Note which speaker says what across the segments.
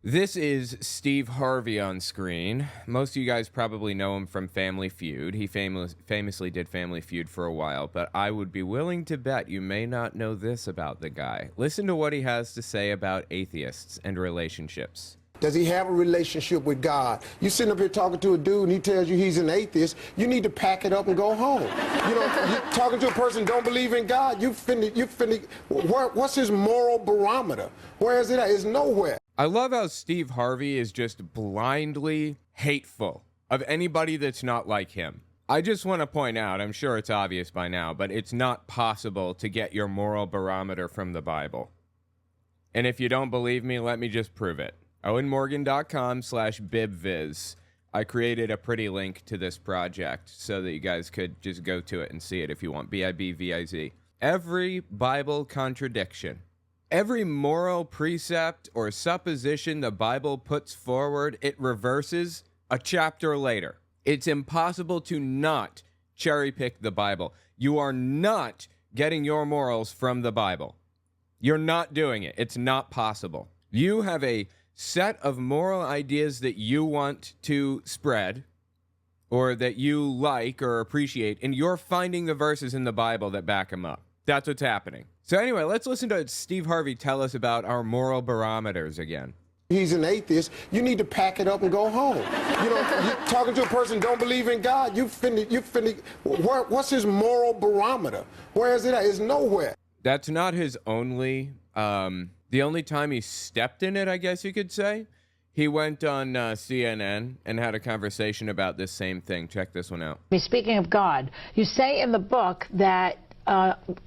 Speaker 1: This is Steve Harvey on screen. Most of you guys probably know him from Family Feud. He famously did Family Feud for a while, but I would be willing to bet you may not know this about the guy. Listen to what he has to say about atheists and relationships.
Speaker 2: Does he have a relationship with God? You sitting up here talking to a dude and he tells you he's an atheist, you need to pack it up and go home. You know, you talking to a person who don't believe in God, what's his moral barometer? Where is it at? It's nowhere.
Speaker 1: I love how Steve Harvey is just blindly hateful of anybody that's not like him. I just want to point out, I'm sure it's obvious by now, but it's not possible to get your moral barometer from the Bible. And if you don't believe me, let me just prove it. owenmorgan.com/bibviz. I created a pretty link to this project so that you guys could just go to it and see it if you want. BIBVIZ. Every Bible contradiction, every moral precept or supposition the Bible puts forward, it reverses a chapter later. It's impossible to not cherry pick the Bible. You are not getting your morals from the Bible. You're not doing it. It's not possible. You have a set of moral ideas that you want to spread or that you like or appreciate, and you're finding the verses in the Bible that back them up. That's what's happening. So anyway, let's listen to Steve Harvey tell us about our moral barometers again.
Speaker 2: He's an atheist, you need to pack it up and go home. You know, you talking to a person who don't believe in God, what's his moral barometer? Where is it at? It's nowhere.
Speaker 1: That's not his only, the only time he stepped in it, I guess you could say. He went on CNN and had a conversation about this same thing. Check this one out.
Speaker 3: Speaking of God, you say in the book that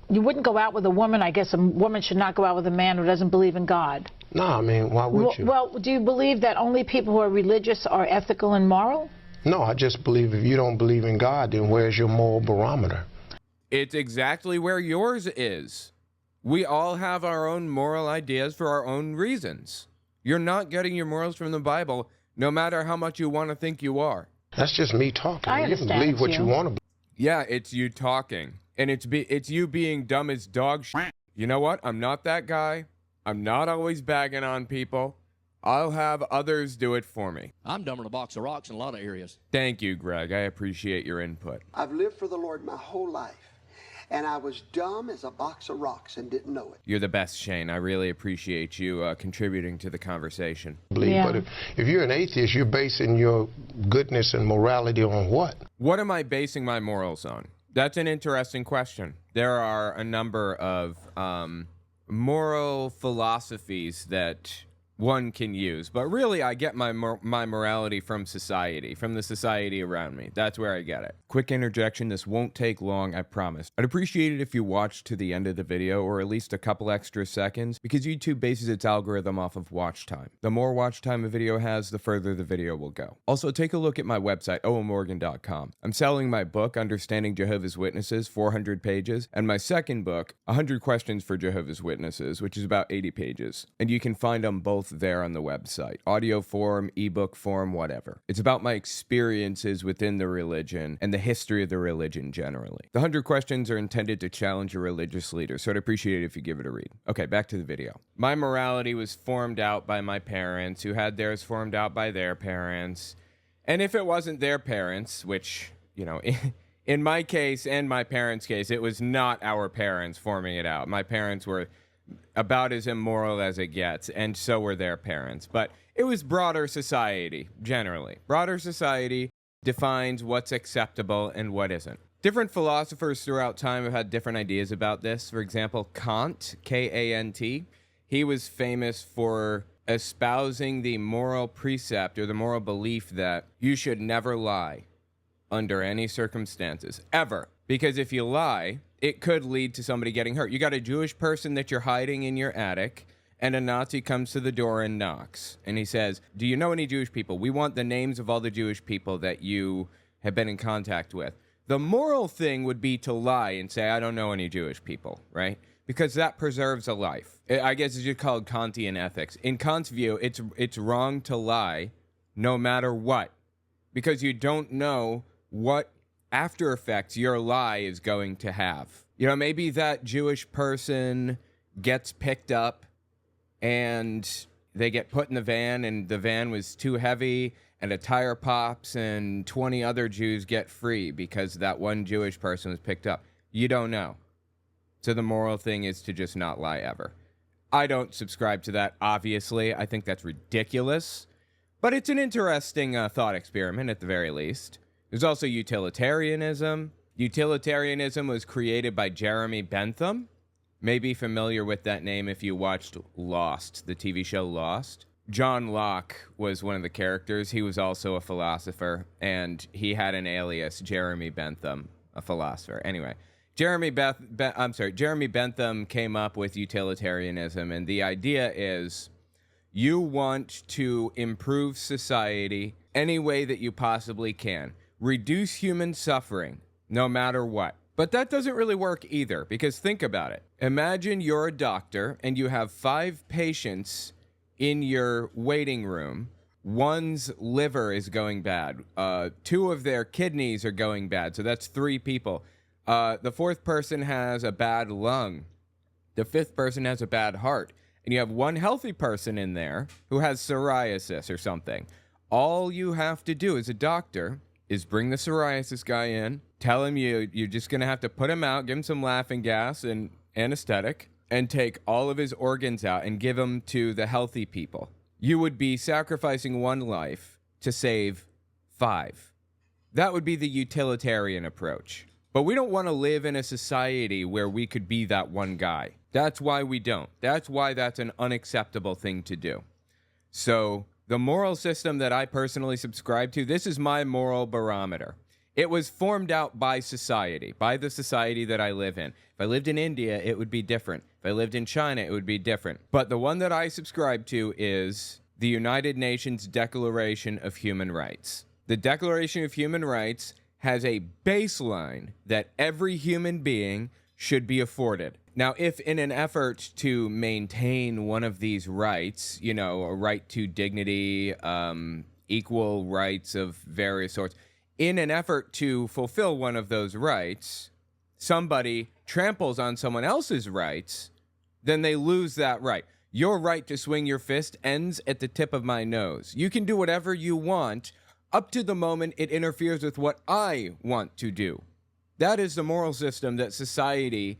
Speaker 3: you wouldn't go out with a woman. I guess a woman should not go out with a man who doesn't believe in God.
Speaker 2: No, I mean, why would you?
Speaker 3: Well, do you believe that only people who are religious are ethical and moral?
Speaker 2: No, I just believe if you don't believe in God, then where's your moral barometer?
Speaker 1: It's exactly where yours is. We all have our own moral ideas for our own reasons. You're not getting your morals from the Bible, no matter how much you want to think you are.
Speaker 2: That's just me talking.
Speaker 3: I
Speaker 2: You can
Speaker 3: understand,
Speaker 2: believe what you want to believe.
Speaker 1: Yeah, it's you talking. And it's you being dumb as dog shit. You know what? I'm not that guy. I'm not always bagging on people. I'll have others do it for me.
Speaker 4: I'm dumber than a box of rocks in a lot of areas.
Speaker 1: Thank you, Greg. I appreciate your input.
Speaker 5: I've lived for the Lord my whole life, and I was dumb as a box of rocks and didn't know it.
Speaker 1: You're the best, Shane. I really appreciate you contributing to the conversation.
Speaker 3: Yeah.
Speaker 2: But if you're an atheist, you're basing your goodness and morality on what?
Speaker 1: What am I basing my morals on? That's an interesting question. There are a number of moral philosophies that one can use, but really I get my morality from society, from the society around me. That's where I get it. Quick interjection, this won't take long, I promise. I'd appreciate it if you watched to the end of the video, or at least a couple extra seconds, because YouTube bases its algorithm off of watch time. The more watch time a video has, the further the video will go. Also, take a look at my website, owenmorgan.com. I'm selling my book, Understanding Jehovah's Witnesses, 400 pages, and my second book, 100 Questions for Jehovah's Witnesses, which is about 80 pages. And you can find them both there on the website. Audio form, ebook form, whatever. It's about my experiences within the religion and the history of the religion generally. The 100 questions are intended to challenge a religious leader, so I'd appreciate it if you give it a read. Okay, back to the video. My morality was formed out by my parents, who had theirs formed out by their parents. And if it wasn't their parents, which, you know, in my case and my parents' case, it was not our parents forming it out. My parents were about as immoral as it gets, and so were their parents. But it was broader society, generally. Broader society defines what's acceptable and what isn't. Different philosophers throughout time have had different ideas about this. For example, Kant, K-A-N-T, he was famous for espousing the moral precept or the moral belief that you should never lie under any circumstances, ever. Because if you lie, it could lead to somebody getting hurt. You got a Jewish person that you're hiding in your attic, and a Nazi comes to the door and knocks. And he says, do you know any Jewish people? We want the names of all the Jewish people that you have been in contact with. The moral thing would be to lie and say, I don't know any Jewish people, right? Because that preserves a life. I guess it's just called Kantian ethics. In Kant's view, it's wrong to lie no matter what, because you don't know what after effects your lie is going to have. You know, maybe that Jewish person gets picked up and they get put in the van, and the van was too heavy, and a tire pops, and 20 other Jews get free because that one Jewish person was picked up. You don't know. So the moral thing is to just not lie ever. I don't subscribe to that, obviously. I think that's ridiculous. But it's an interesting thought experiment, at the very least. There's also utilitarianism. Utilitarianism was created by Jeremy Bentham. Maybe familiar with that name if you watched Lost, the TV show Lost. John Locke was one of the characters. He was also a philosopher, and he had an alias, Jeremy Bentham, a philosopher. Anyway, Jeremy Bentham came up with utilitarianism, and the idea is you want to improve society any way that you possibly can. Reduce human suffering, no matter what. But that doesn't really work either, because think about it. Imagine you're a doctor, and you have 5 patients in your waiting room. One's liver is going bad. 2 of their kidneys are going bad, so that's 3 people. The 4th person has a bad lung. The 5th person has a bad heart. And you have 1 healthy person in there who has psoriasis or something. All you have to do as a doctor is bring the psoriasis guy in, tell him you're just going to have to put him out, give him some laughing gas and anesthetic, and take all of his organs out and give them to the healthy people. You would be sacrificing 1 life to save 5. That would be the utilitarian approach. But we don't want to live in a society where we could be that one guy. That's why we don't. That's why that's an unacceptable thing to do. So the moral system that I personally subscribe to, this is my moral barometer. It was formed out by society, by the society that I live in. If I lived in India, it would be different. If I lived in China, it would be different. But the one that I subscribe to is the United Nations Declaration of Human Rights. The Declaration of Human Rights has a baseline that every human being should be afforded. Now, if in an effort to maintain one of these rights, you know, a right to dignity, equal rights of various sorts, in an effort to fulfill one of those rights, somebody tramples on someone else's rights, then they lose that right. Your right to swing your fist ends at the tip of my nose. You can do whatever you want up to the moment it interferes with what I want to do. That is the moral system that society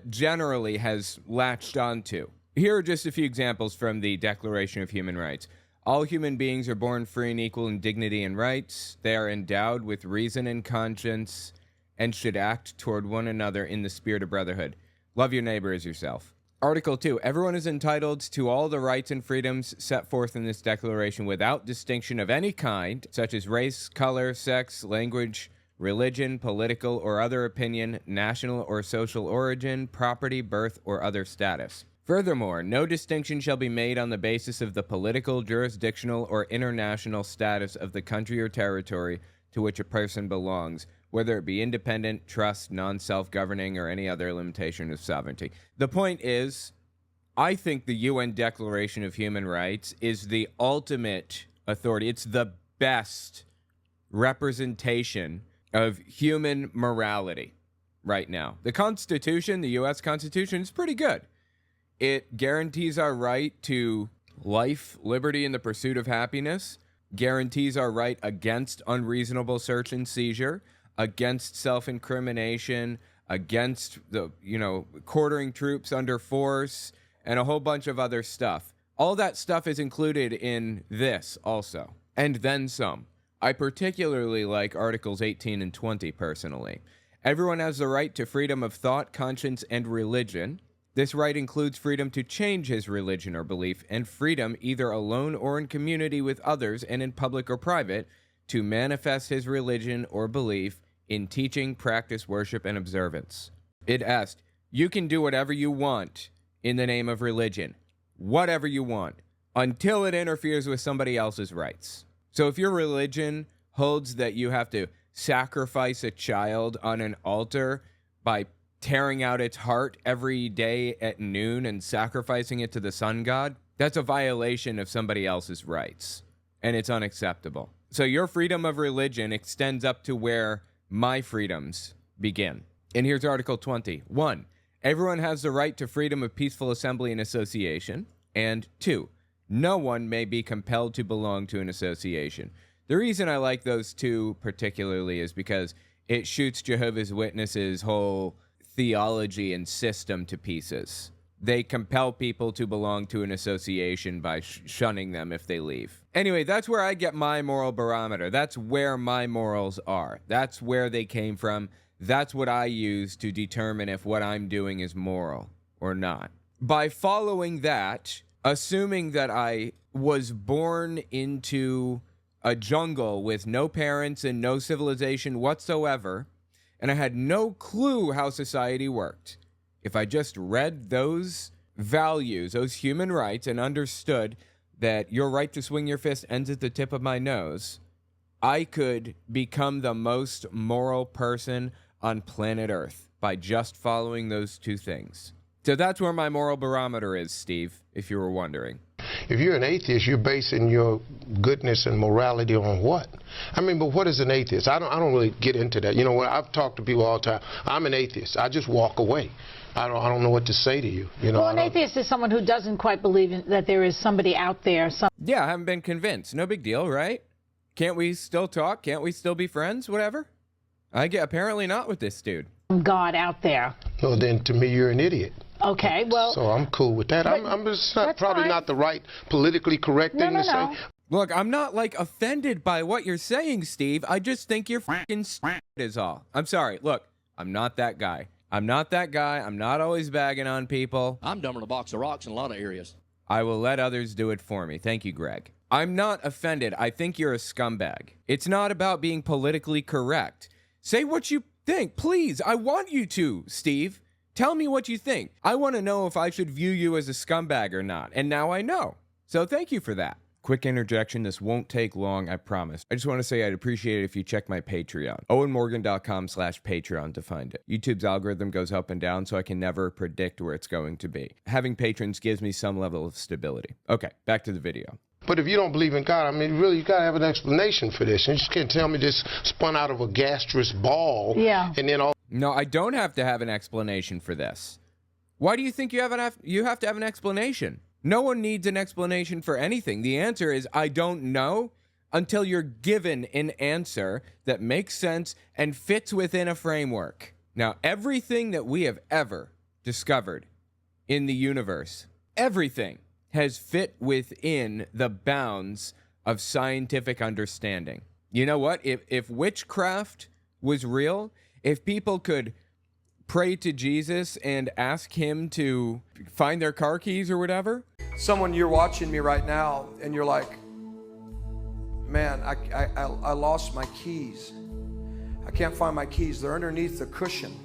Speaker 1: generally has latched onto. Here are just a few examples from the Declaration of Human Rights. All human beings are born free and equal in dignity and rights. They are endowed with reason and conscience and should act toward one another in the spirit of brotherhood. Love your neighbor as yourself. Article 2. Everyone is entitled to all the rights and freedoms set forth in this declaration without distinction of any kind, such as race, color, sex, language, religion, political or other opinion, national or social origin, property, birth, or other status. Furthermore, no distinction shall be made on the basis of the political, jurisdictional, or international status of the country or territory to which a person belongs, whether it be independent, trust, non-self-governing, or any other limitation of sovereignty. The point is, I think the UN Declaration of Human Rights is the ultimate authority. It's the best representation of human morality right now. The Constitution, the U.S. Constitution, is pretty good. It guarantees our right to life, liberty, and the pursuit of happiness, guarantees our right against unreasonable search and seizure, against self-incrimination, against the, quartering troops under force, and a whole bunch of other stuff. All that stuff is included in this also, and then some. I particularly like Articles 18 and 20 personally. Everyone has the right to freedom of thought, conscience, and religion. This right includes freedom to change his religion or belief, and freedom, either alone or in community with others and in public or private, to manifest his religion or belief in teaching, practice, worship, and observance. It asked, you can do whatever you want in the name of religion, whatever you want, until it interferes with somebody else's rights. So if your religion holds that you have to sacrifice a child on an altar by tearing out its heart every day at noon and sacrificing it to the sun god, that's a violation of somebody else's rights, and it's unacceptable. So your freedom of religion extends up to where my freedoms begin. And here's Article 20. 1. Everyone has the right to freedom of peaceful assembly and association. And 2. no one may be compelled to belong to an association. The reason I like those two particularly is because it shoots Jehovah's Witnesses' whole theology and system to pieces. They compel people to belong to an association by shunning them if they leave. Anyway, that's where I get my moral barometer. That's where my morals are. That's where they came from. That's what I use to determine if what I'm doing is moral or not. By following that, assuming that I was born into a jungle with no parents and no civilization whatsoever, and I had no clue how society worked, if I just read those values, those human rights, and understood that your right to swing your fist ends at the tip of my nose, I could become the most moral person on planet Earth by just following those two things. So that's where my moral barometer is, Steve, if you were wondering.
Speaker 2: If you're an atheist, you're basing your goodness and morality on what? I mean, but what is an atheist? I don't really get into that. You know, when I've talked to people all the time, I'm an atheist. I just walk away. I don't know what to say to you. You know,
Speaker 3: well, an atheist is someone who doesn't quite believe that there is somebody out there.
Speaker 1: Yeah, I haven't been convinced. No big deal, right? Can't we still talk? Can't we still be friends? Whatever. Apparently not with this dude.
Speaker 3: God out there.
Speaker 2: Well, then to me, you're an idiot.
Speaker 3: Okay, well.
Speaker 2: So I'm cool with that. I'm just probably not the right politically correct thing to say.
Speaker 1: Look, I'm not, offended by what you're saying, Steve. I just think you're fucking stupid is all. I'm sorry. Look, I'm not that guy. I'm not that guy. I'm not always bagging on people.
Speaker 4: I'm dumber than a box of rocks in a lot of areas.
Speaker 1: I will let others do it for me. Thank you, Greg. I'm not offended. I think you're a scumbag. It's not about being politically correct. Say what you think, please. I want you to, Steve. Tell me what you think. I want to know if I should view you as a scumbag or not. And now I know. So thank you for that. Quick interjection. This won't take long, I promise. I just want to say I'd appreciate it if you check my Patreon. OwenMorgan.com/Patreon to find it. YouTube's algorithm goes up and down, so I can never predict where it's going to be. Having patrons gives me some level of stability. Okay, back to the video.
Speaker 2: But if you don't believe in God, I mean, really, you got to have an explanation for this. You just can't tell me this spun out of a gastrous ball.
Speaker 3: Yeah.
Speaker 2: And then all.
Speaker 1: No, I don't have to have an explanation for this. Why do you think you have to have an explanation? No one needs an explanation for anything. The answer is, I don't know, until you're given an answer that makes sense and fits within a framework. Now, everything that we have ever discovered in the universe, everything has fit within the bounds of scientific understanding. You know what? If witchcraft was real, if people could pray to Jesus and ask him to find their car keys or whatever.
Speaker 6: Someone, you're watching me right now and you're like, man, I lost my keys. I can't find my keys. They're underneath the cushion.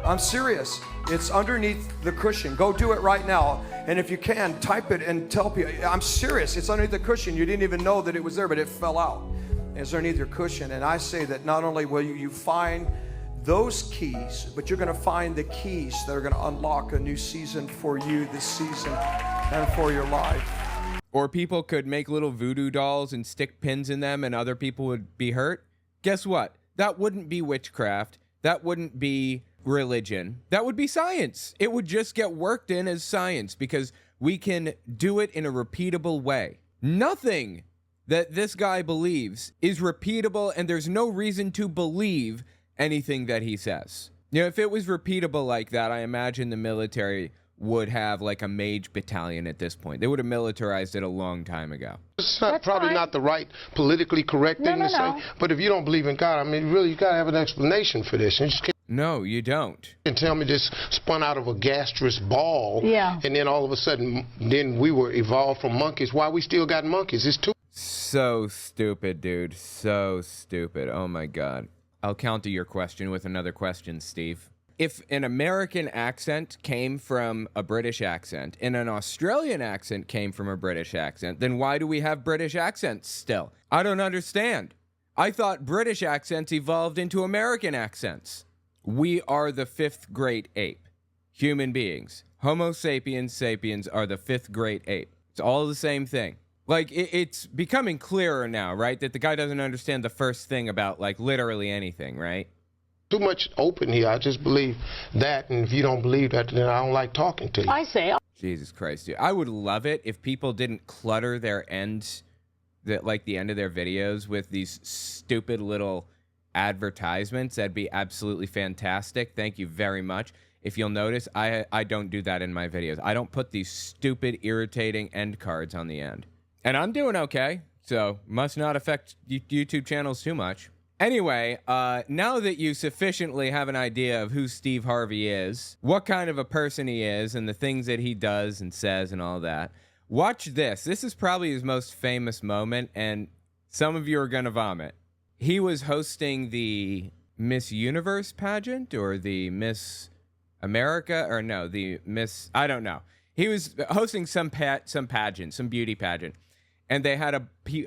Speaker 6: I'm serious. It's underneath the cushion. Go do it right now. And if you can, type it and tell people. I'm serious. It's underneath the cushion. You didn't even know that it was there, but it fell out. It's underneath your cushion. And I say that not only will you find those keys, but you're going to find the keys that are going to unlock a new season for you this season and for your life.
Speaker 1: Or people could make little voodoo dolls and stick pins in them and other people would be hurt. Guess what? That wouldn't be witchcraft. That wouldn't be religion. That would be science. It would just get worked in as science because we can do it in a repeatable way. Nothing that this guy believes is repeatable, and there's no reason to believe anything that he says. You know, if it was repeatable like that, I imagine the military would have like a mage battalion at this point. They would have militarized it a long time ago.
Speaker 2: It's probably not the right politically correct thing to say. But if you don't believe in God, I mean, really, you got to have an explanation for this. You just can't.
Speaker 1: No, you don't.
Speaker 2: And tell me this spun out of a gastrous ball.
Speaker 3: Yeah.
Speaker 2: And then all of a sudden, then we were evolved from monkeys. Why we still got monkeys? It's too.
Speaker 1: So stupid, dude. So stupid. Oh my God. I'll counter your question with another question, Steve. If an American accent came from a British accent and an Australian accent came from a British accent, then why do we have British accents still? I don't understand. I thought British accents evolved into American accents. We are the fifth great ape. Human beings. Homo sapiens sapiens are the fifth great ape. It's all the same thing. Like, it's becoming clearer now, right? That the guy doesn't understand the first thing about, like, literally anything, right?
Speaker 2: Too much open here. I just believe that, and if you don't believe that, then I don't like talking to you.
Speaker 3: I say.
Speaker 1: Jesus Christ, dude. I would love it if people didn't clutter their ends, like the end of their videos, with these stupid little advertisements. That'd be absolutely fantastic. Thank you very much. If you'll notice, I don't do that in my videos. I don't put these stupid, irritating end cards on the end. And I'm doing okay, so must not affect YouTube channels too much. Anyway, now that you sufficiently have an idea of who Steve Harvey is, what kind of a person he is, and the things that he does and says and all that, watch this. This is probably his most famous moment, and some of you are going to vomit. He was hosting the Miss Universe pageant, or the Miss America, or no, the Miss, I don't know. He was hosting some pageant, some beauty pageant. And they had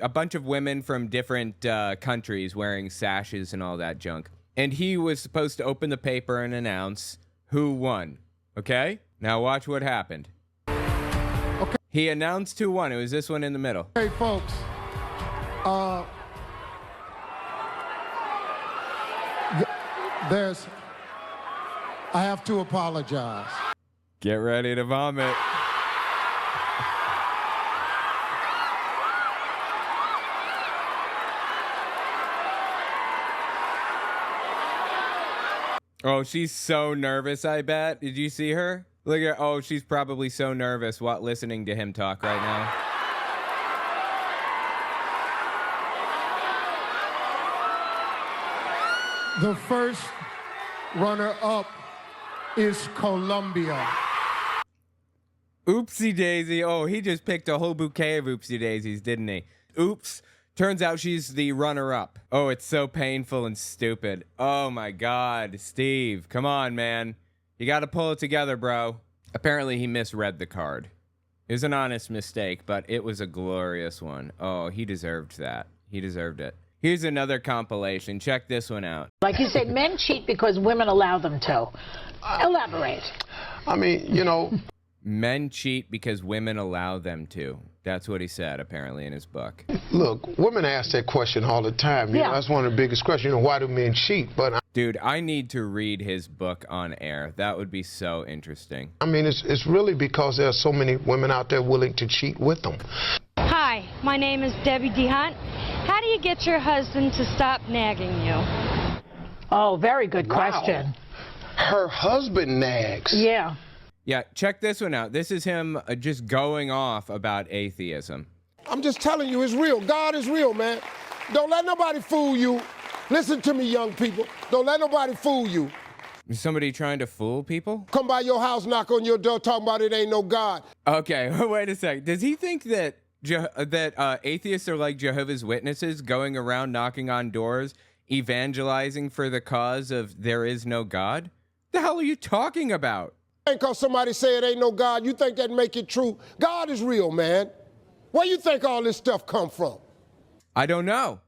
Speaker 1: a bunch of women from different countries wearing sashes and all that junk. And he was supposed to open the paper and announce who won. Okay? Now watch what happened.
Speaker 7: Okay.
Speaker 1: He announced who won. It was this one in the middle.
Speaker 7: Hey, folks. I have to apologize.
Speaker 1: Get ready to vomit. Oh, she's so nervous, I bet. Did you see her? Look at her. Oh, she's probably so nervous while listening to him talk right now.
Speaker 7: The first runner-up is Colombia.
Speaker 1: Oopsie daisy. Oh, he just picked a whole bouquet of oopsie daisies, didn't he? Oops. Turns out she's the runner-up. Oh, it's so painful and stupid. Oh my God, Steve, come on, man. You gotta pull it together, bro. Apparently he misread the card. It was an honest mistake, but it was a glorious one. Oh, he deserved that. He deserved it. Here's another compilation. Check this one out.
Speaker 3: Like you say, men cheat because women allow them to. Elaborate.
Speaker 2: I mean, you know.
Speaker 1: Men cheat because women allow them to. That's what he said, apparently, in his book.
Speaker 2: Look, women ask that question all the time. You know, that's one of the biggest questions. You know, why do men cheat? But
Speaker 1: dude, I need to read his book on air. That would be so interesting.
Speaker 2: I mean, it's really because there are so many women out there willing to cheat with them.
Speaker 8: Hi, my name is Debbie DeHunt. How do you get your husband to stop nagging you?
Speaker 3: Oh, very good question.
Speaker 2: Her husband nags.
Speaker 3: Yeah.
Speaker 1: Yeah, check this one out. This is him just going off about atheism.
Speaker 2: I'm just telling you, it's real. God is real, man. Don't let nobody fool you. Listen to me, young people. Don't let nobody fool you.
Speaker 1: Is somebody trying to fool people?
Speaker 2: Come by your house, knock on your door, talking about it ain't no God.
Speaker 1: Okay, wait a sec. Does he think that atheists are like Jehovah's Witnesses, going around knocking on doors, evangelizing for the cause of there is no God? The hell are you talking about?
Speaker 2: Ain't cause somebody say it ain't no God, you think that make it true? God is real, man. Where you think all this stuff come from?
Speaker 1: I don't know.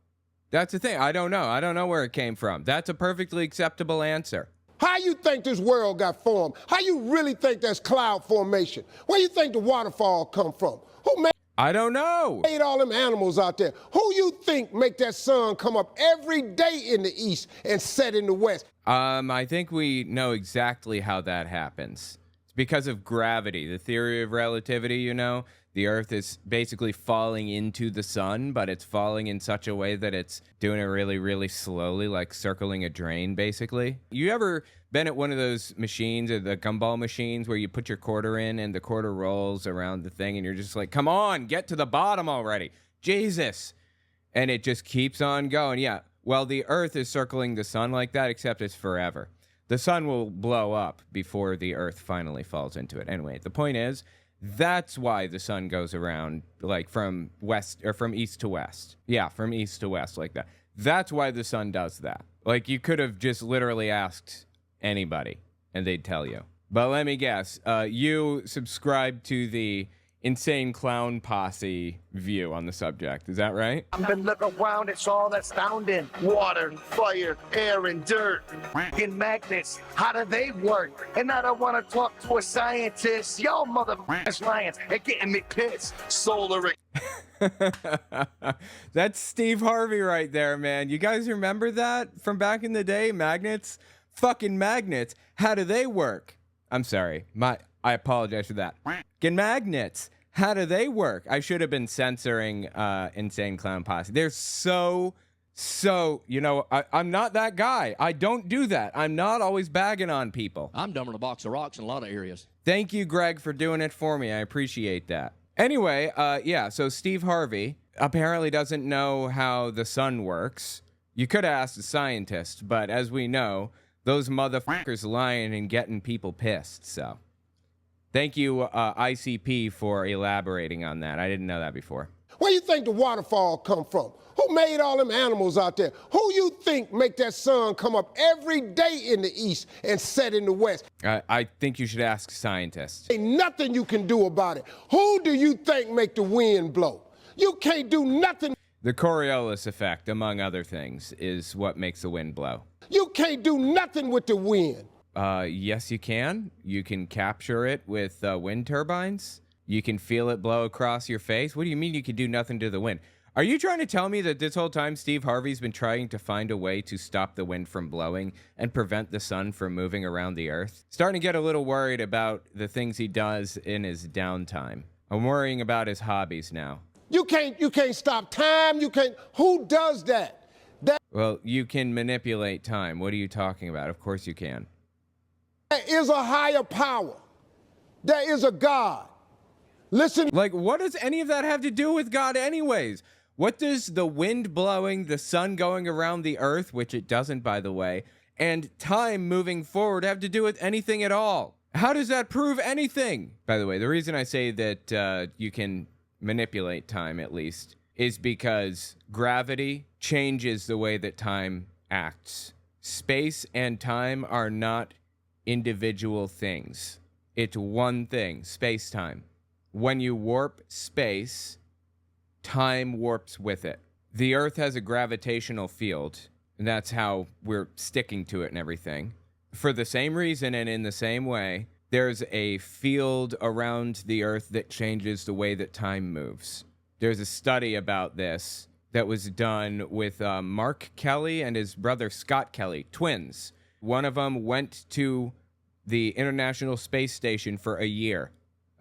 Speaker 1: That's the thing. I don't know. I don't know where it came from. That's a perfectly acceptable answer.
Speaker 2: How you think this world got formed? How you really think there's cloud formation? Where you think the waterfall come from? Who made
Speaker 1: I don't know.
Speaker 2: all them animals out there? Who you think make that sun come up every day in the east and set in the west?
Speaker 1: I think we know exactly how that happens. It's because of gravity, the theory of relativity, you know. The Earth is basically falling into the sun, but it's falling in such a way that it's doing it really, really slowly, like circling a drain, basically. You ever been at one of those machines, or the gumball machines, where you put your quarter in and the quarter rolls around the thing, and you're just like, come on, get to the bottom already. Jesus. And it just keeps on going. Yeah. Well, the Earth is circling the sun like that, except it's forever. The sun will blow up before the Earth finally falls into it. Anyway, the point is, that's why the sun goes around, like, from west or from east to west. Yeah, from east to west, like that. That's why the sun does that. Like, you could have just literally asked anybody, and they'd tell you. But let me guess, you subscribe to the insane clown posse view on the subject. Is that right?
Speaker 9: I've been looking around, it's all astounding. Water, fire, air, and dirt. And magnets, how do they work? And I don't want to talk to a scientist. Y'all motherfuckers lions, they're getting me pissed. Solar.
Speaker 1: That's Steve Harvey right there, man. You guys remember that from back in the day? Magnets? Fucking magnets. How do they work? I'm sorry. I apologize for that. Magnets. How do they work? I should have been censoring Insane Clown Posse. They're so, I'm not that guy. I don't do that. I'm not always bagging on people.
Speaker 4: I'm dumber than a box of rocks in a lot of areas.
Speaker 1: Thank you, Greg, for doing it for me. I appreciate that. Anyway, so Steve Harvey apparently doesn't know how the sun works. You could ask a scientist, but as we know, those motherfuckers lying and getting people pissed, so... Thank you, ICP, for elaborating on that. I didn't know that before.
Speaker 2: Where you think the waterfall come from? Who made all them animals out there? Who you think make that sun come up every day in the east and set in the west?
Speaker 1: I think you should ask scientists.
Speaker 2: Ain't nothing you can do about it. Who do you think make the wind blow? You can't do nothing.
Speaker 1: The Coriolis effect, among other things, is what makes the wind blow.
Speaker 2: You can't do nothing with the wind.
Speaker 1: Yes, you can. You can capture it with wind turbines. You can feel it blow across your face. What do you mean you can do nothing to the wind? Are you trying to tell me that this whole time Steve Harvey's been trying to find a way to stop the wind from blowing and prevent the sun from moving around the earth? Starting to get a little worried about the things he does in his downtime. I'm worrying about his hobbies now.
Speaker 2: You can't stop time. You can't. Who does that?
Speaker 1: Well, you can manipulate time. What are you talking about? Of course you can.
Speaker 2: There is a higher power. There is a God. Listen.
Speaker 1: Like, what does any of that have to do with God anyways? What does the wind blowing, the sun going around the earth, which it doesn't, by the way, and time moving forward have to do with anything at all? How does that prove anything? By the way, the reason I say that you can manipulate time, at least, is because gravity changes the way that time acts. Space and time are not individual things. It's one thing, space-time. When you warp space, time warps with it. The Earth has a gravitational field, and that's how we're sticking to it and everything. For the same reason and in the same way, there's a field around the Earth that changes the way that time moves. There's a study about this that was done with Mark Kelly and his brother Scott Kelly, twins. One of them went to the International Space Station for a year.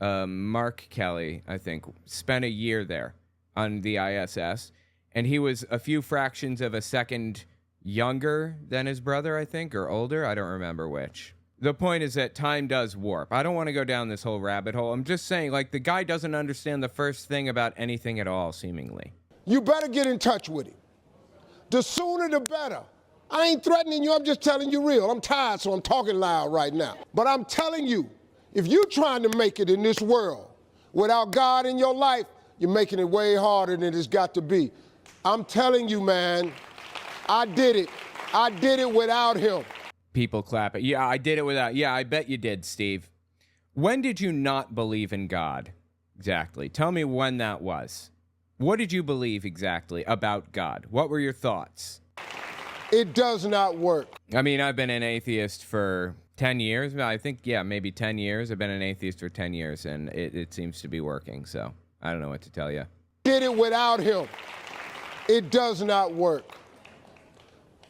Speaker 1: Mark Kelly, I think, spent a year there on the ISS, and he was a few fractions of a second younger than his brother, I think, or older. I don't remember which. The point is that time does warp. I don't want to go down this whole rabbit hole. I'm just saying, like, the guy doesn't understand the first thing about anything at all, seemingly.
Speaker 2: You better get in touch with him. The sooner the better. I ain't threatening you, I'm just telling you real. I'm tired, so I'm talking loud right now. But I'm telling you, if you're trying to make it in this world without God in your life, you're making it way harder than it's got to be. I'm telling you, man, I did it. I did it without him.
Speaker 1: People clap it. Yeah, I did it without. Yeah, I bet you did, Steve. When did you not believe in God? Exactly. Tell me when that was. What did you believe exactly about God? What were your thoughts?
Speaker 2: It does not work.
Speaker 1: I mean, I've been an atheist for 10 years. I think, yeah, maybe 10 years. I've been an atheist for 10 years, and it seems to be working, so I don't know what to tell you.
Speaker 2: Did it without him. It does not work.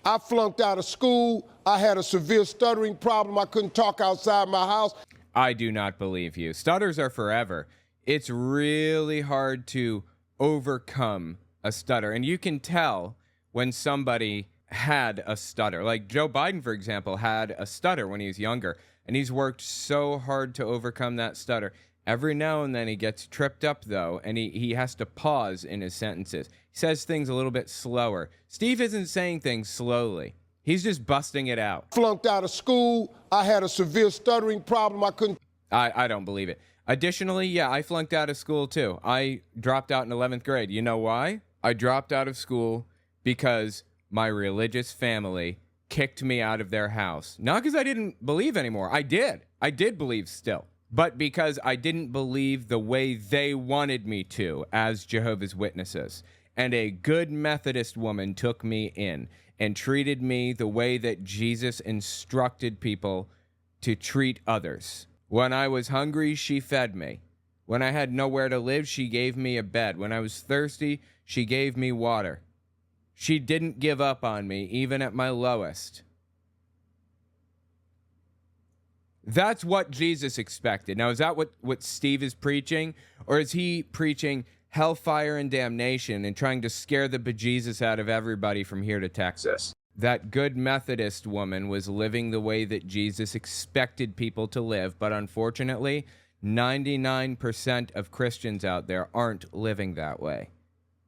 Speaker 2: I flunked out of school. I had a severe stuttering problem. I couldn't talk outside my house.
Speaker 1: I do not believe you. Stutters are forever. It's really hard to overcome a stutter, and you can tell when somebody had a stutter. Like Joe Biden, for example, had a stutter when he was younger, and he's worked so hard to overcome that stutter. Every now and then he gets tripped up, though, and he has to pause in his sentences. He says things a little bit slower. Steve isn't saying things slowly. He's just busting it out.
Speaker 2: Flunked out of school. I had a severe stuttering problem. I couldn't.
Speaker 1: I don't believe it. Additionally, yeah, I flunked out of school, too. I dropped out in 11th grade. You know why? I dropped out of school because my religious family kicked me out of their house. Not because I didn't believe anymore. I did. I did believe still. But because I didn't believe the way they wanted me to as Jehovah's Witnesses. And a good Methodist woman took me in and treated me the way that Jesus instructed people to treat others. When I was hungry, she fed me. When I had nowhere to live, she gave me a bed. When I was thirsty, she gave me water. She didn't give up on me, even at my lowest. That's what Jesus expected. Now, is that what Steve is preaching? Or is he preaching hellfire and damnation and trying to scare the bejesus out of everybody from here to Texas? That good Methodist woman was living the way that Jesus expected people to live, but unfortunately, 99% of Christians out there aren't living that way.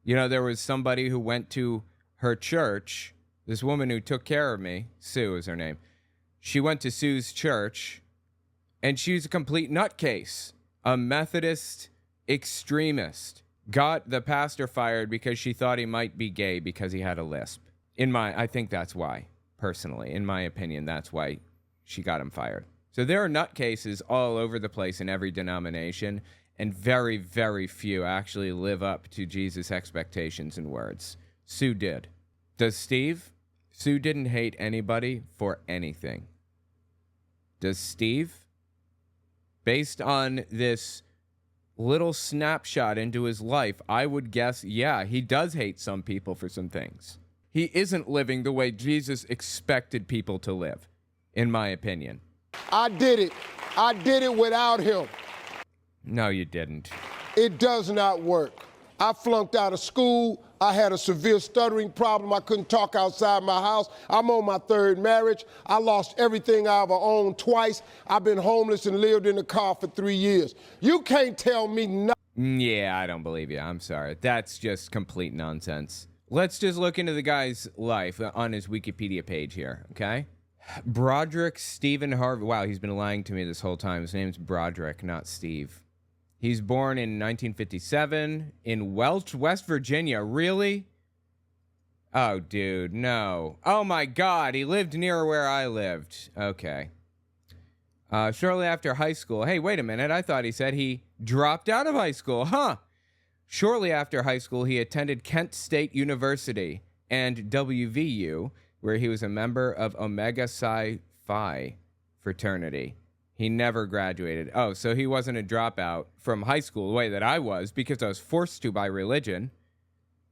Speaker 1: You know, there was somebody who went to her church, this woman who took care of me, Sue is her name. She went to Sue's church, and she's a complete nutcase, a Methodist extremist. Got the pastor fired because she thought he might be gay because he had a lisp. I think that's why, personally. In my opinion, that's why she got him fired. So there are nutcases all over the place in every denomination, and very, very few actually live up to Jesus' expectations and words. Sue did. Does Steve? Sue didn't hate anybody for anything. Does Steve? Based on this little snapshot into his life, I would guess, yeah, he does hate some people for some things. He isn't living the way Jesus expected people to live, in my opinion.
Speaker 7: I did it. I did it without him.
Speaker 1: No, you didn't.
Speaker 7: It does not work. I flunked out of school. I had a severe stuttering problem. I couldn't talk outside my house. I'm on my third marriage. I lost everything I ever owned twice. I've been homeless and lived in a car for 3 years. You can't tell me nothing.
Speaker 1: Yeah, I don't believe you. I'm sorry. That's just complete nonsense. Let's just look into the guy's life on his Wikipedia page here, okay? Broderick Stephen Harvey. Wow, he's been lying to me this whole time. His name's Broderick, not Steve. He's born in 1957 in Welch, West Virginia. Really? Oh, dude, no. Oh, my God. He lived near where I lived. Okay. Shortly after high school. Hey, wait a minute. I thought he said he dropped out of high school. Huh. Shortly after high school, he attended Kent State University and WVU, where he was a member of Omega Psi Phi fraternity. He never graduated. Oh, so he wasn't a dropout from high school the way that I was because I was forced to by religion.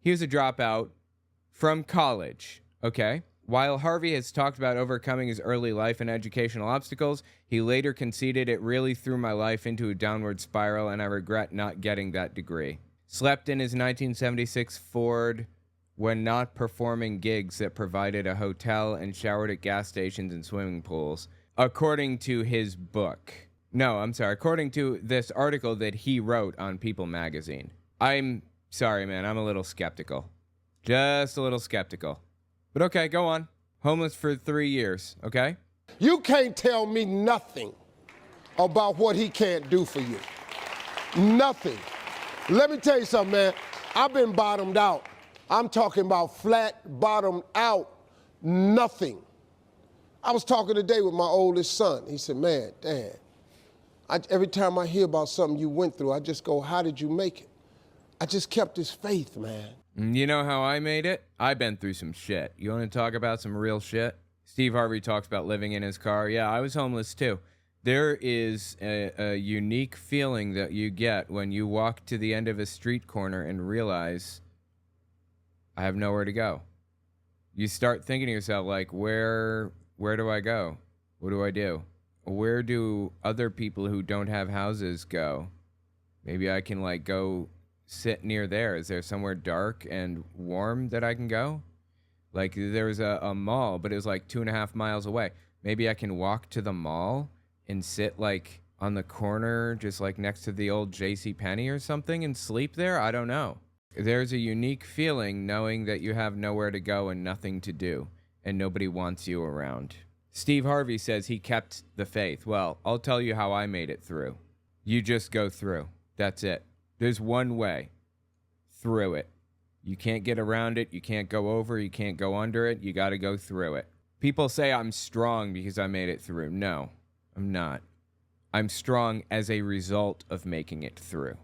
Speaker 1: He was a dropout from college, okay? While Harvey has talked about overcoming his early life and educational obstacles, he later conceded it really threw my life into a downward spiral and I regret not getting that degree. Slept in his 1976 Ford when not performing gigs that provided a hotel and showered at gas stations and swimming pools. According to his book. No, I'm sorry. According to this article that he wrote on People magazine. I'm sorry, man. I'm a little skeptical. Just a little skeptical. But okay, go on. Homeless for 3 years, okay?
Speaker 7: You can't tell me nothing about what he can't do for you. Nothing. Let me tell you something, man. I've been bottomed out. I'm talking about flat, bottomed out, nothing. I was talking today with my oldest son. He said, man, Dad, every time I hear about something you went through, I just go, how did you make it? I just kept his faith, man.
Speaker 1: You know how I made it? I've been through some shit. You want to talk about some real shit? Steve Harvey talks about living in his car. Yeah, I was homeless too. There is a unique feeling that you get when you walk to the end of a street corner and realize I have nowhere to go. You start thinking to yourself, like, where do I go? What do I do? Where do other people who don't have houses go? Maybe I can, like, go sit near there. Is there somewhere dark and warm that I can go? Like, there was a mall, but it was, like, 2.5 miles away. Maybe I can walk to the mall and sit, like, on the corner, just, like, next to the old JCPenney or something and sleep there? I don't know. There's a unique feeling knowing that you have nowhere to go and nothing to do. And nobody wants you around. Steve Harvey says he kept the faith. Well, I'll tell you how I made it through. You just go through. That's it. There's one way through it. You can't get around it. You can't go over. You can't go under it. You got to go through it. People say I'm strong because I made it through. No, I'm not. I'm strong as a result of making it through.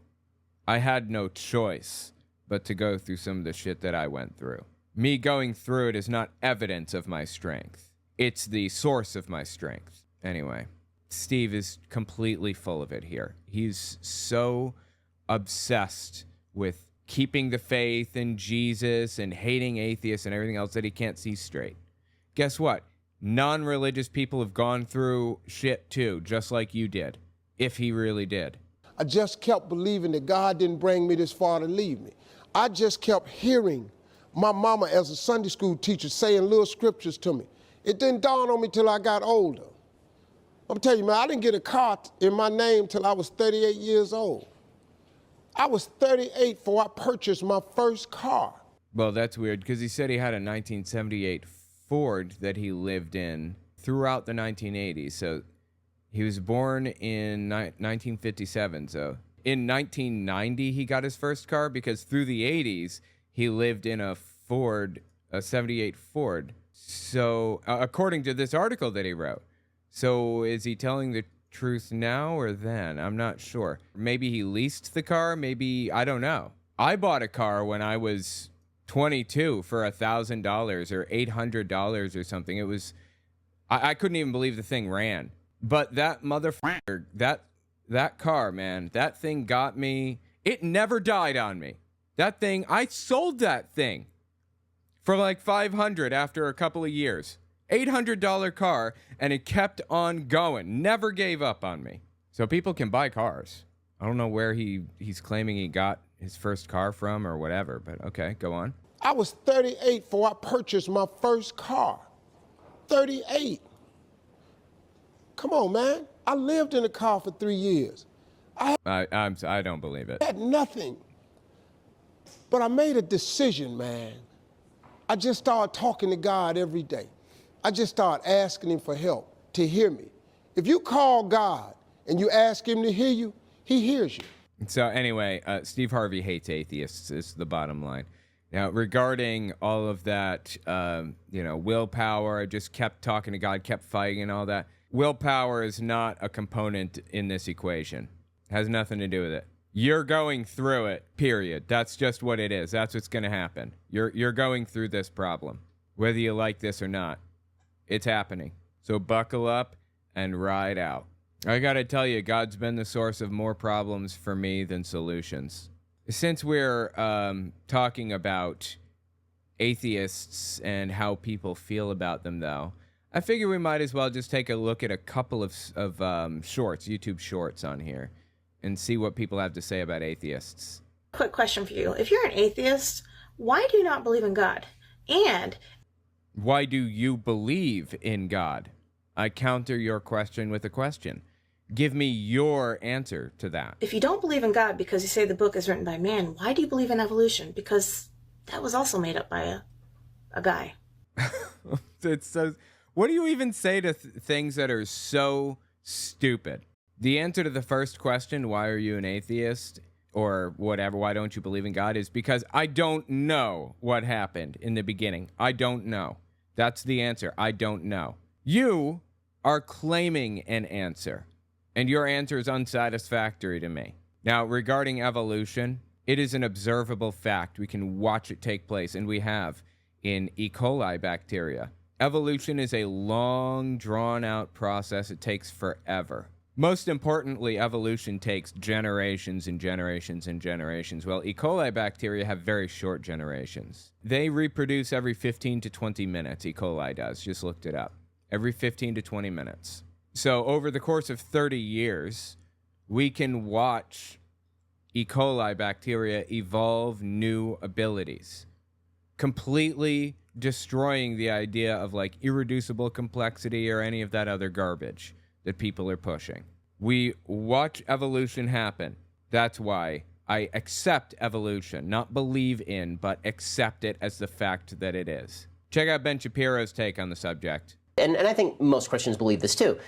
Speaker 1: I had no choice but to go through some of the shit that I went through. Me going through it is not evidence of my strength. It's the source of my strength. Anyway, Steve is completely full of it here. He's so obsessed with keeping the faith in Jesus and hating atheists and everything else that he can't see straight. Guess what? non-religious people have gone through shit too, just like you did, if he really did.
Speaker 7: I just kept believing that God didn't bring me this far to leave me. I just kept hearing my mama as a Sunday school teacher saying little scriptures to me. It didn't dawn on me till I got older. I'm telling you, man, I didn't get a car in my name till I was 38 years old. I was 38 before I purchased my first car.
Speaker 1: Well, that's weird, because he said he had a 1978 Ford that he lived in throughout the 1980s. So he was born in 1957. So in 1990, he got his first car, because through the 80s, he lived in a Ford, a 78 Ford. So according to this article that he wrote. So is he telling the truth now or then? I'm not sure. Maybe he leased the car. Maybe, I don't know. I bought a car when I was 22 for $1,000 or $800 or something. It was, I couldn't even believe the thing ran. But that motherfucker, that car, man, that thing got me. It never died on me. That thing, I sold that thing for like $500 after a couple of years. $800 car, and it kept on going. Never gave up on me. So people can buy cars. I don't know where he's claiming he got his first car from or whatever, but okay, go on.
Speaker 7: I was 38 before I purchased my first car. 38. Come on, man. I lived in a car for 3 years.
Speaker 1: I don't believe it.
Speaker 7: I had nothing. But I made a decision, man. I just started talking to God every day. I just started asking him for help, to hear me. If you call God and you ask him to hear you, he hears you.
Speaker 1: So anyway, Steve Harvey hates atheists is the bottom line. Now, regarding all of that, willpower, I just kept talking to God, kept fighting and all that. Willpower is not a component in this equation. It has nothing to do with it. You're going through it, period. That's just what it is. That's what's going to happen. You're going through this problem, whether you like this or not. It's happening. So buckle up and ride out. I gotta tell you, God's been the source of more problems for me than solutions. Since we're talking about atheists and how people feel about them, though, I figure we might as well just take a look at a couple of shorts, YouTube shorts on here, and see what people have to say about atheists.
Speaker 10: Quick question for you. If you're an atheist, why do you not believe in God? And
Speaker 1: why do you believe in God? I counter your question with a question. Give me your answer to that.
Speaker 10: if you don't believe in God because you say the book is written by man, why do you believe in evolution? Because that was also made up by a guy.
Speaker 1: It's so. What do you even say to things that are so stupid? The answer to the first question, why are you an atheist? Or whatever, why don't you believe in God, is because I don't know what happened in the beginning. I don't know. That's the answer. I don't know. You are claiming an answer, and your answer is unsatisfactory to me. Now, regarding evolution, it is an observable fact. We can watch it take place, and we have in E. coli bacteria. Evolution is a long, drawn-out process. It takes forever. Most importantly, evolution takes generations and generations and generations. Well, E. coli bacteria have very short generations. They reproduce every 15 to 20 minutes, E. coli does. Just looked it up. Every 15 to 20 minutes. So over the course of 30 years, we can watch E. coli bacteria evolve new abilities, completely destroying the idea of like irreducible complexity or any of that other garbage that people are pushing. We watch evolution happen. That's why I accept evolution, not believe in, but accept it as the fact that it is. Check out Ben Shapiro's take on the subject.
Speaker 11: And I think most Christians believe this too.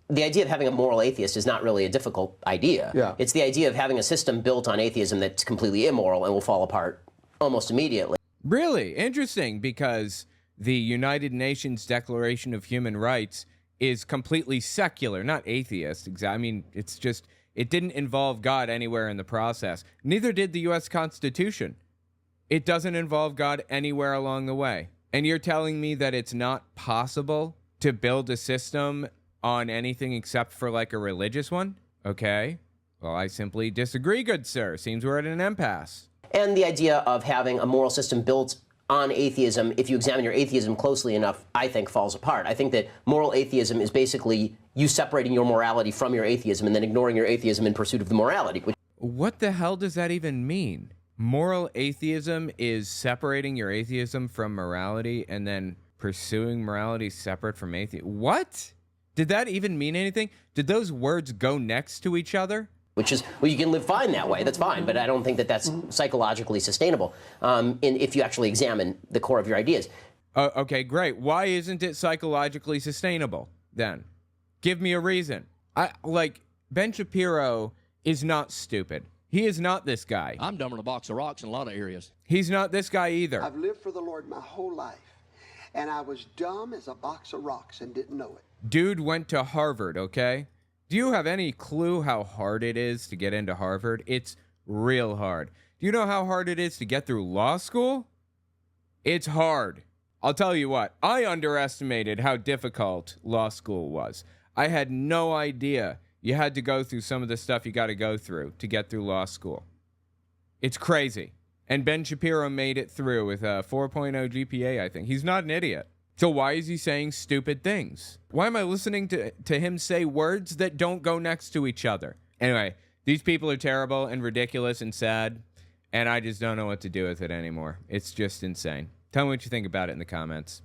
Speaker 11: The idea of having a moral atheist is not really a difficult idea.
Speaker 6: Yeah.
Speaker 11: It's the idea of having a system built on atheism that's completely immoral and will fall apart almost immediately.
Speaker 1: Really interesting, because the United Nations Declaration of Human Rights is completely secular, not atheist. I mean, it's just, it didn't involve God anywhere in the process. Neither did the U.S. Constitution. It doesn't involve God anywhere along the way. And you're telling me that it's not possible to build a system on anything except for like a religious one? Okay. Well, I simply disagree, good sir. Seems we're at an impasse.
Speaker 11: And the idea of having a moral system built on atheism, if you examine your atheism closely enough, I think falls apart. I think that moral atheism is basically you separating your morality from your atheism and then ignoring your atheism in pursuit of the morality.
Speaker 1: What the hell does that even mean? Moral atheism is separating your atheism from morality and then pursuing morality separate from atheism. What? Did that even mean anything? Did those words go next to each other?
Speaker 11: Which is, well, you can live fine that way, that's fine, but I don't think that that's psychologically sustainable if you actually examine the core of your ideas.
Speaker 1: Okay, great. Why isn't it psychologically sustainable then? Give me a reason. Ben Shapiro is not stupid. He is not this guy.
Speaker 4: I'm dumber than a box of rocks in a lot of areas.
Speaker 1: He's not this guy either.
Speaker 5: I've lived for the Lord my whole life, and I was dumb as a box of rocks and didn't know it.
Speaker 1: Dude went to Harvard, okay? Do you have any clue how hard it is to get into Harvard? It's real hard. Do you know how hard it is to get through law school? It's hard. I'll tell you what, I underestimated how difficult law school was. I had no idea you had to go through some of the stuff you got to go through to get through law school. It's crazy. And Ben Shapiro made it through with a 4.0 GPA, I think. He's not an idiot. So why is he saying stupid things? Why am I listening to him say words that don't go next to each other? Anyway, these people are terrible and ridiculous and sad, and I just don't know what to do with it anymore. It's just insane. Tell me what you think about it in the comments.